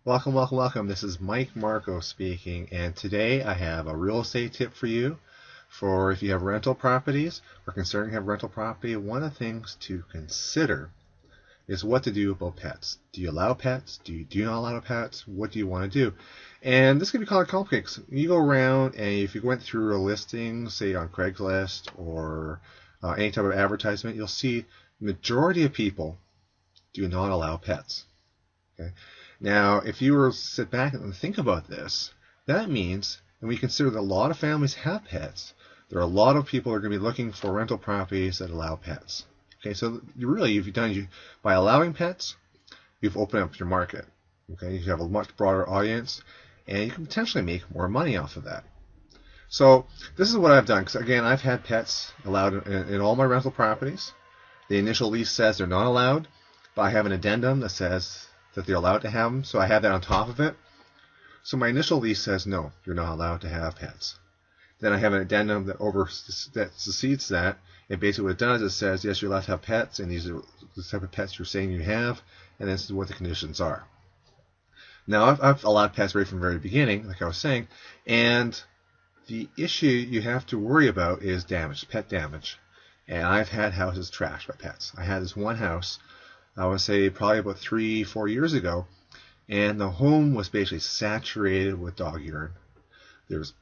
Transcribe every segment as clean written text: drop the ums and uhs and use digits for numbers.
Welcome, welcome, welcome. This is Mike Marko speaking, and today I have a real estate tip for you. For if you have rental properties or considering have rental property, one of the things to consider is what to do about pets. Do you allow pets? Do you not allow pets? What do you want to do? And this can be kind of complicated. 'Cause you go around, and if you went through a listing, say on Craigslist or any type of advertisement, you'll see the majority of people do not allow pets. Okay. Now, if you were to sit back and think about this, that means, and we consider that a lot of families have pets, there are a lot of people who are going to be looking for rental properties that allow pets. Okay, so by allowing pets, you've opened up your market. Okay, you have a much broader audience, and you can potentially make more money off of that. So this is what I've done, because again, I've had pets allowed in all my rental properties. The initial lease says they're not allowed, but I have an addendum that says that they're allowed to have them, so I have that on top of it. So my initial lease says, no, you're not allowed to have pets. Then I have an addendum that succeeds that, and basically what it does is says, yes, you're allowed to have pets, and these are the type of pets you're saying you have, and this is what the conditions are. Now, I've allowed pets right from the very beginning, like I was saying, and the issue you have to worry about is damage, pet damage. And I've had houses trashed by pets. I had this one house, I would say probably about 3-4 years ago, and the home was basically saturated with dog urine. There was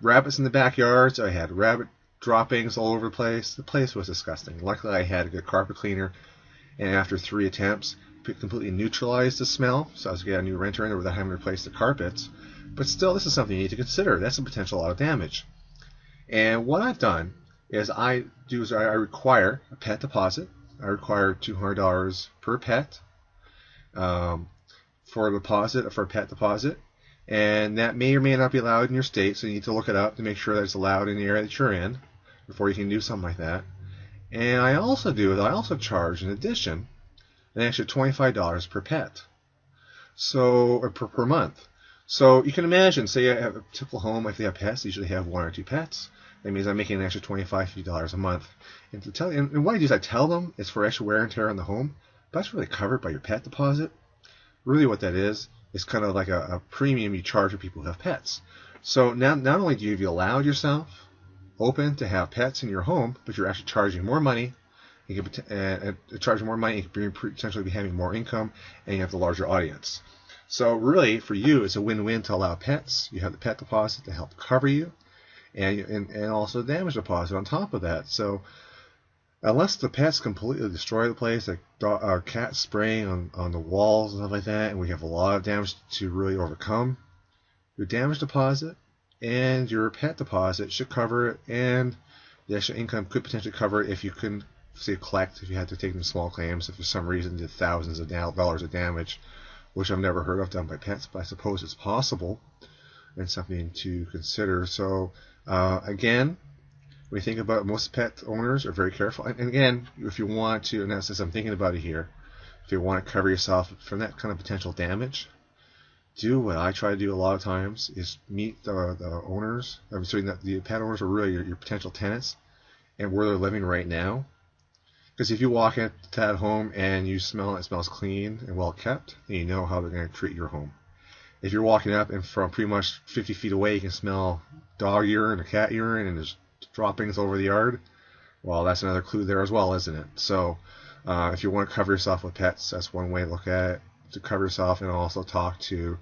rabbits in the backyards. I had rabbit droppings all over the place. The place was disgusting. Luckily, I had a good carpet cleaner, and after 3 attempts, it completely neutralized the smell. So I was getting a new renter in there without having to replace the carpets. But still, this is something you need to consider. That's a potential lot of damage. And what I've done is I require a pet deposit. I require $200 per pet for a pet deposit, and that may or may not be allowed in your state, so you need to look it up to make sure that it's allowed in the area that you're in before you can do something like that. And I also charge, in addition, an extra $25 per pet, or per month. So you can imagine, say you have a typical home, if they have pets, they usually have 1 or 2 pets. That means I'm making an extra $25-$50 a month. And what I do is I tell them it's for extra wear and tear on the home, but that's really covered by your pet deposit. Really what that is kind of like a premium you charge for people who have pets. So now, not only do you allowed yourself open to have pets in your home, but you're actually charging more money. You can charging more money, you can potentially be having more income, and you have the larger audience. So really, for you, it's a win-win to allow pets. You have the pet deposit to help cover you, and also the damage deposit on top of that. So unless the pets completely destroy the place, like cats spraying on the walls and stuff like that, and we have a lot of damage to really overcome, your damage deposit and your pet deposit should cover it, and the extra income could potentially cover it if you couldn't, say, collect, if you had to take them small claims, if for some reason did thousands of dollars of damage, which I've never heard of done by pets, but I suppose it's possible and something to consider. So again, when you think about it, most pet owners are very careful. And again, if you want to, and that's as I'm thinking about it here, if you want to cover yourself from that kind of potential damage, do what I try to do a lot of times is meet the owners. I'm sorry, the pet owners are really your potential tenants and where they're living right now. Because if you walk into that home and you smell it smells clean and well kept, then you know how they're going to treat your home. If you're walking up and from pretty much 50 feet away you can smell dog urine or cat urine and there's droppings over the yard, well, that's another clue there as well, isn't it? So if you want to cover yourself with pets, that's one way to look at it, to cover yourself, and also talk to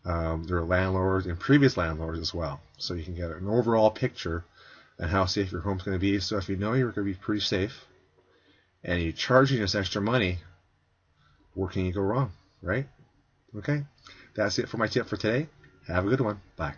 their landlords and previous landlords as well, so you can get an overall picture on how safe your home's going to be. So if you know you're going to be pretty safe and you're charging us extra money, where can you go wrong, right? Okay, that's it for my tip for today. Have a good one. Bye.